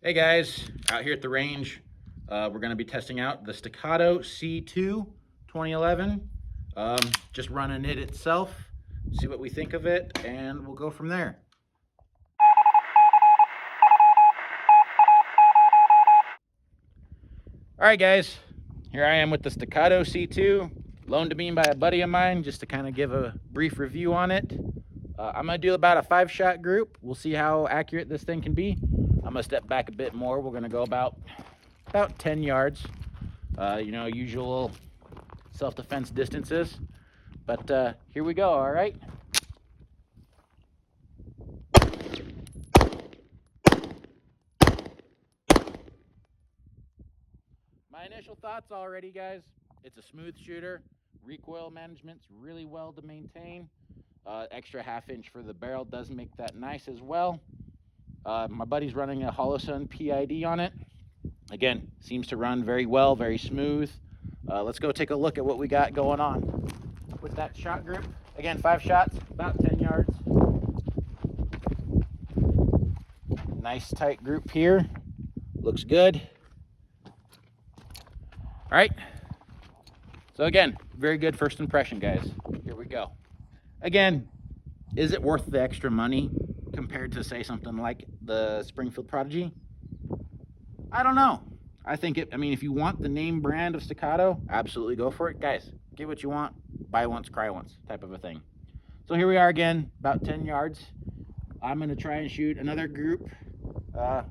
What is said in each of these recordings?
Hey guys, out here at the range, we're going to be testing out the Staccato C2 2011. Just running it itself, see what we think of it, and we'll go from there. All right, guys, here I am with the Staccato C2, loaned to me by a buddy of mine, just to kind of give a brief review on it. I'm going to do about a 5-shot group. We'll see how accurate this thing can be. I'm going to step back a bit more. We're going to go about 10 yards. Usual self-defense distances. But here we go, all right? My initial thoughts already, guys. It's a smooth shooter. Recoil management's really well to maintain. Extra 1/2 inch for the barrel does make that nice as well. My buddy's running a Holosun PID on it. Again, seems to run very well, very smooth. Let's go take a look at what we got going on with that shot group. Again, 5 shots, about 10 yards. Nice tight group here. Looks good. All right. So again, very good first impression, guys. Here we go. Again, is it worth the extra money compared to, say, something like the Springfield Prodigy? I don't know. I think if you want the name brand of Staccato, absolutely go for it. Guys, get what you want, buy once, cry once type of a thing. So here we are again, about 10 yards. I'm going to try and shoot another group. We'll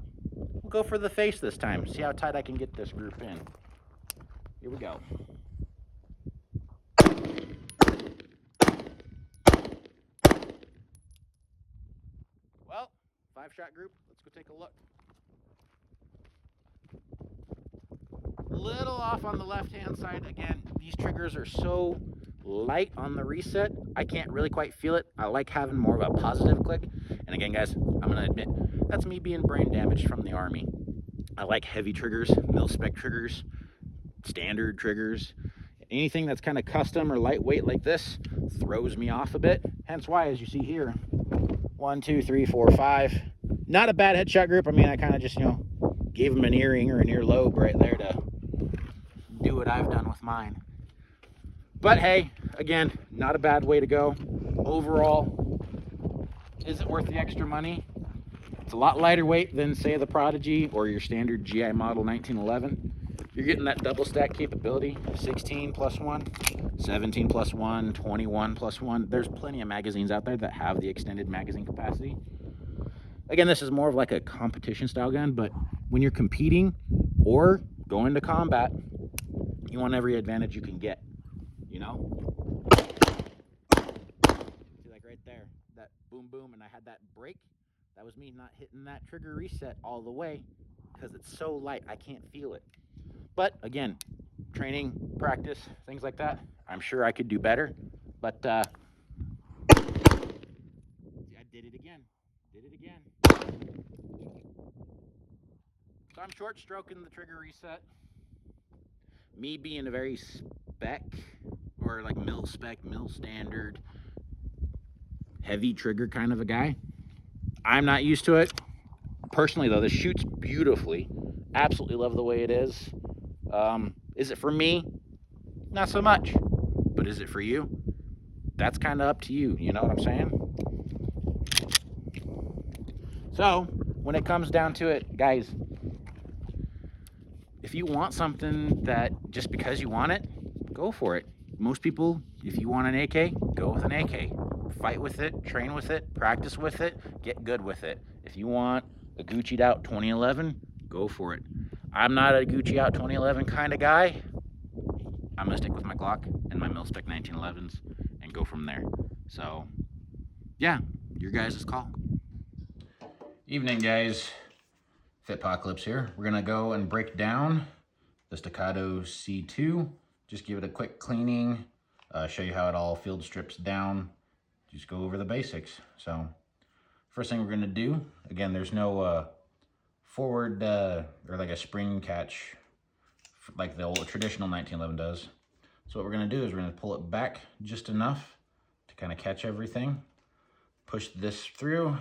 go for the face this time, see how tight I can get this group in. Here we go. Well, 5-shot group, let's go take a look. A little off on the left-hand side. Again, these triggers are so light on the reset, I can't really quite feel it. I like having more of a positive click. And again, guys, I'm gonna admit, that's me being brain damaged from the Army. I like heavy triggers, mil-spec triggers, standard triggers. Anything that's kind of custom or lightweight like this throws me off a bit. Hence why, as you see here, 1, 2, 3, 4, 5. Not a bad headshot group. I mean, I kind of just, gave them an earring or an earlobe right there to do what I've done with mine. But hey, again, not a bad way to go. Overall, is it worth the extra money? It's a lot lighter weight than, say, the Prodigy or your standard GI model 1911. You're getting that double stack capability, 16 plus 1, 17 plus 1, 21 plus 1. There's plenty of magazines out there that have the extended magazine capacity. Again, this is more of like a competition style gun, but when you're competing or going to combat, you want every advantage you can get, See, like right there, that boom, boom, and I had that break. That was me not hitting that trigger reset all the way because it's so light, I can't feel it. But again, training, practice, things like that, I'm sure I could do better. But I did it again. So I'm short stroking the trigger reset. Me being a very spec or like mil spec, mil standard, heavy trigger kind of a guy, I'm not used to it. Personally though, this shoots beautifully. Absolutely love the way it is. Is it for me? Not so much. But is it for you? That's kind of up to you, you know what I'm saying? So, when it comes down to it, guys, if you want something that just because you want it, go for it. Most people, if you want an AK, go with an AK. Fight with it, train with it, practice with it, get good with it. If you want a Gucci'd out 2011, go for it. I'm not a Gucci out 2011 kind of guy. I'm gonna stick with my Glock and my mil-spec 1911s and go from there. So, yeah, your guys' call. Evening, guys. Fitpocalypse here. We're gonna go and break down the Staccato C2. Just give it a quick cleaning, show you how it all field strips down. Just go over the basics. So, first thing we're gonna do, again, there's no forward or like a spring catch like the old traditional 1911 does. So what we're gonna do is we're gonna pull it back just enough to kind of catch everything. Push this through,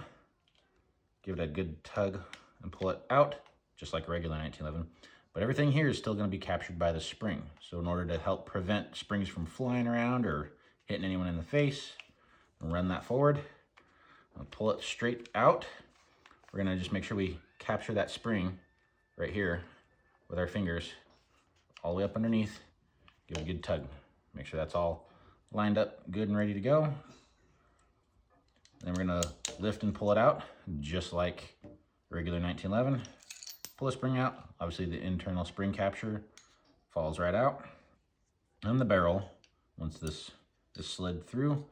give it a good tug and pull it out. just like a regular 1911. But everything here is still going to be captured by the spring. So in order to help prevent springs from flying around or hitting anyone in the face, I'll run that forward. I'll pull it straight out. We're going to just make sure we capture that spring right here with our fingers all the way up underneath. Give it a good tug. Make sure that's all lined up good and ready to go. Then we're going to lift and pull it out just like regular 1911. Pull the spring out. Obviously the internal spring capture falls right out. And the barrel, once this is slid through.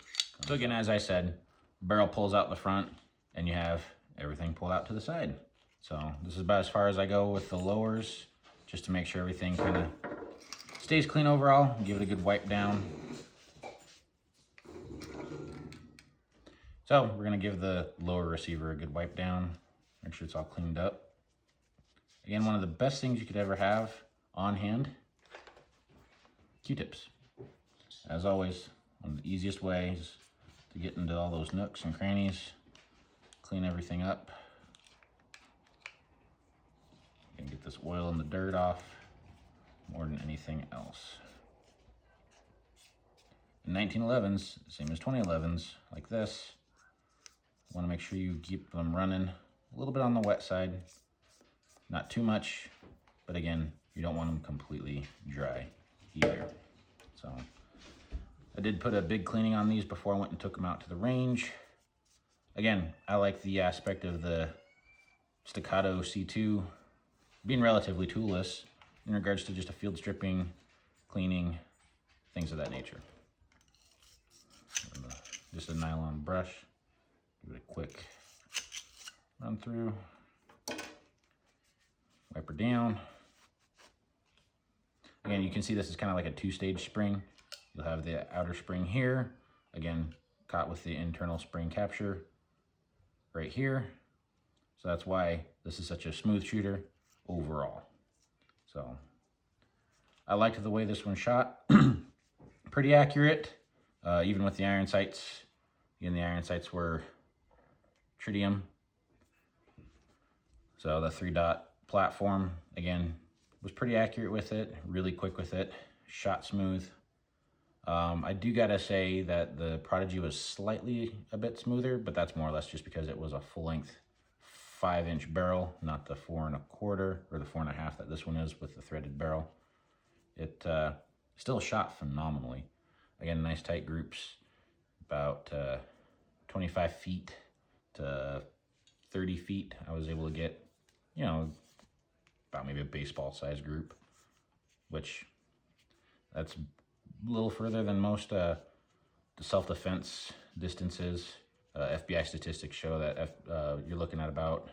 So again, as I said, barrel pulls out the front and you have everything pulled out to the side. So this is about as far as I go with the lowers, just to make sure everything kind of stays clean overall. Give it a good wipe down. So we're gonna give the lower receiver a good wipe down, make sure it's all cleaned up. Again, one of the best things you could ever have on hand, Q-tips. As always, one of the easiest ways to get into all those nooks and crannies, clean everything up. And get this oil and the dirt off more than anything else. In 1911s, same as 2011s, like this, you want to make sure you keep them running a little bit on the wet side, not too much, but again, you don't want them completely dry either. So I did put a big cleaning on these before I went and took them out to the range. Again, I like the aspect of the Staccato C2 being relatively toolless in regards to just a field stripping, cleaning, things of that nature. Just a nylon brush, give it a quick run through, wipe her down. Again, you can see this is kind of like a two-stage spring. You'll have the outer spring here, again, caught with the internal spring capture right here. So that's why this is such a smooth shooter overall. So I liked the way this one shot. Pretty accurate, even with the iron sights. Again, the iron sights were tritium. So the 3-dot platform, again, was pretty accurate with it, really quick with it, shot smooth. I do gotta say that the Prodigy was slightly a bit smoother, but that's more or less just because it was a full-length 5-inch barrel, not the 4 1/4 or the 4 1/2 that this one is with the threaded barrel. It still shot phenomenally. Again, nice tight groups, about 25 feet to 30 feet. I was able to get, you know, about maybe a baseball size group, which that's a little further than most the self-defense distances. FBI statistics show that you're looking at about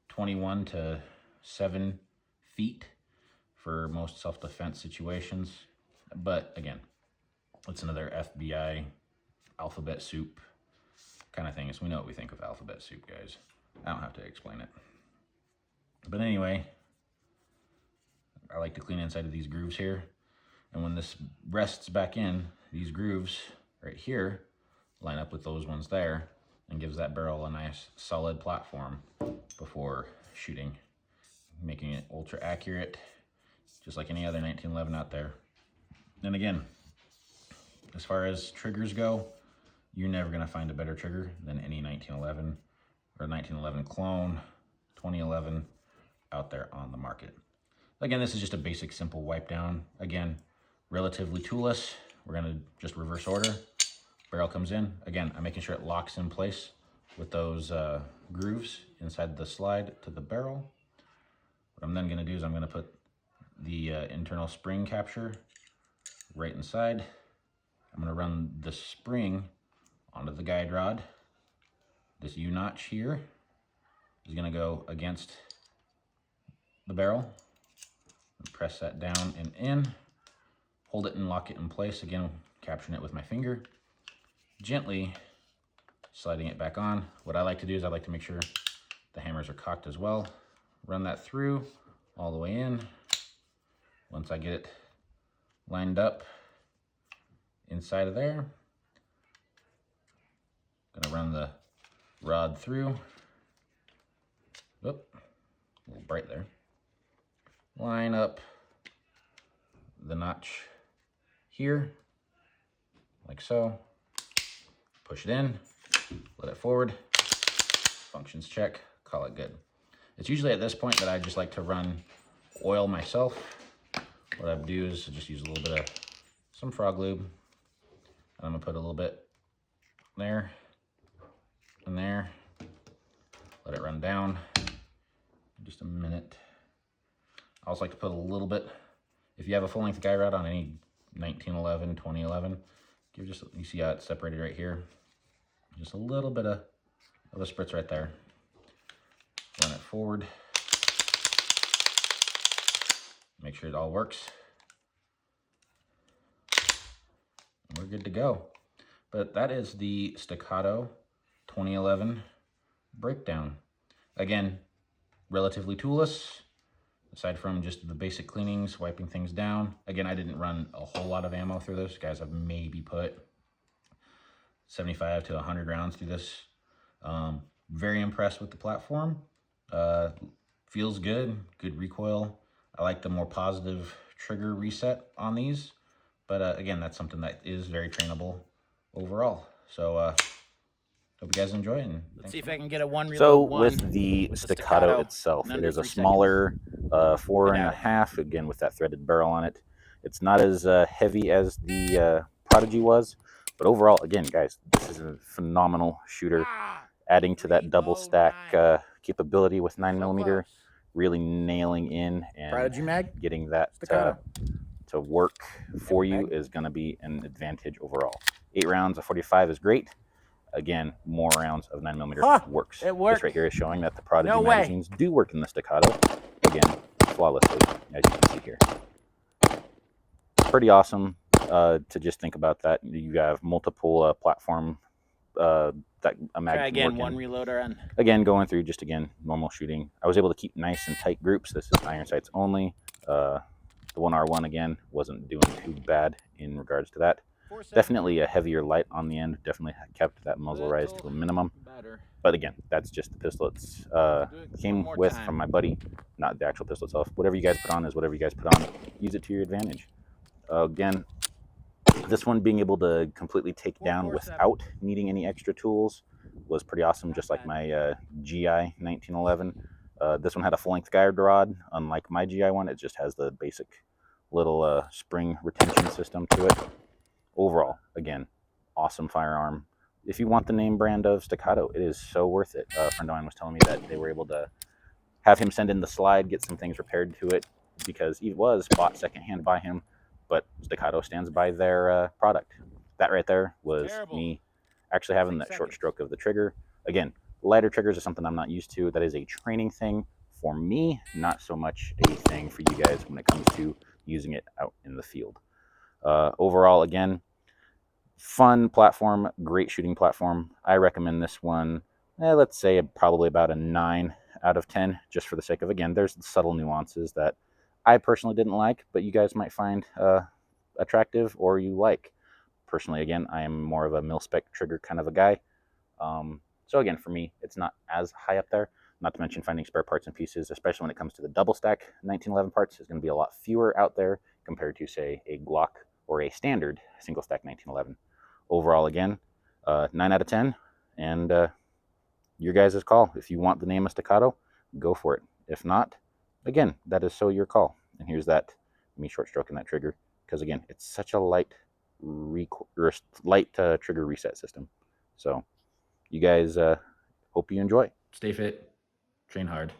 21 to 7 feet for most self-defense situations. But again, it's another FBI alphabet soup kind of thing. So we know what we think of alphabet soup, guys. I don't have to explain it. But anyway, I like to clean inside of these grooves here. And when this rests back in, these grooves right here line up with those ones there and gives that barrel a nice solid platform before shooting, making it ultra accurate, just like any other 1911 out there. And again, as far as triggers go, you're never gonna find a better trigger than any 1911 or 1911 clone, 2011 out there on the market. Again, this is just a basic simple wipe down. Again, relatively toolless. We're gonna just reverse order. Barrel comes in. Again, I'm making sure it locks in place with those grooves inside the slide to the barrel. What I'm then gonna do is I'm gonna put the internal spring capture right inside. I'm gonna run the spring onto the guide rod. This U-notch here is gonna go against the barrel. Press that down and in. Hold it and lock it in place. Again, capturing it with my finger. Gently sliding it back on. What I like to do is I like to make sure the hammers are cocked as well. Run that through all the way in. Once I get it lined up inside of there, gonna run the rod through. Oop, a little bright there. line up the notch here, like so. Push it in, let it forward, functions check, call it good. It's usually at this point that I just like to run oil myself. What I do is just use a little bit of some frog lube. And I'm gonna put a little bit there and there. Let it run down just a minute. I also like to put a little bit, if you have a full length guy rod on any 1911, 2011, give just, you see how it's separated right here? Just a little bit of a spritz right there. Run it forward. Make sure it all works. And we're good to go. But that is the Staccato 2011 breakdown. Again, relatively toolless, aside from just the basic cleanings, wiping things down. Again, I didn't run a whole lot of ammo through this. Guys, I've maybe put 75 to 100 rounds through this. Very impressed with the platform. Feels good, good recoil. I like the more positive trigger reset on these. But again, that's something that is very trainable overall. So hope you guys enjoy it. And let's see if I can get a one reload. So with the Staccato itself, it is a smaller 4.5, again with that threaded barrel on it. It's not as heavy as the Prodigy was, but overall, again, guys, this is a phenomenal shooter. Adding to that double stack capability with 9mm, really nailing in and getting that to work for you is going to be an advantage overall. 8 rounds of 45 is great. Again, more rounds of 9mm works. It works. This right here is showing that the Prodigy magazines do work in the Staccato. Again, flawlessly, as you can see here. Pretty awesome to just think about that. You have multiple platform that a mag Try again, work one in. reloader on. Again, going through just again normal shooting. I was able to keep nice and tight groups. This is iron sights only. The 1R1 again wasn't doing too bad in regards to that. Definitely a heavier light on the end. Definitely kept that muzzle rise to a minimum. But again, that's just the pistol it's came with from my buddy, not the actual pistol itself. Whatever you guys put on is whatever you guys put on. Use it to your advantage. Again, this one being able to completely take down without needing any extra tools was pretty awesome, just like my GI 1911. This one had a full-length guide rod, unlike my GI one. It just has the basic little spring retention system to it. Overall, again, awesome firearm. If you want the name brand of Staccato, it is so worth it. A friend of mine was telling me that they were able to have him send in the slide, get some things repaired to it, because it was bought secondhand by him, but Staccato stands by their product. That right there was me actually having that short stroke of the trigger. Again, lighter triggers is something I'm not used to. That is a training thing for me, not so much a thing for you guys when it comes to using it out in the field. Overall, again, fun platform, great shooting platform. I recommend this one, let's say probably about a 9 out of 10, just for the sake of, again, there's subtle nuances that I personally didn't like, but you guys might find attractive or you like. Personally, again, I am more of a mil-spec trigger kind of a guy. So again, for me, it's not as high up there. Not to mention finding spare parts and pieces, especially when it comes to the double stack 1911 parts, is going to be a lot fewer out there compared to, say, a Glock or a standard single stack 1911. Overall, again, 9 out of 10, and your guys' call. If you want the name of Staccato, go for it. If not, again, that is so your call. And here's that, me short stroking that trigger, because again, it's such a light trigger reset system. So you guys, hope you enjoy. Stay fit, train hard.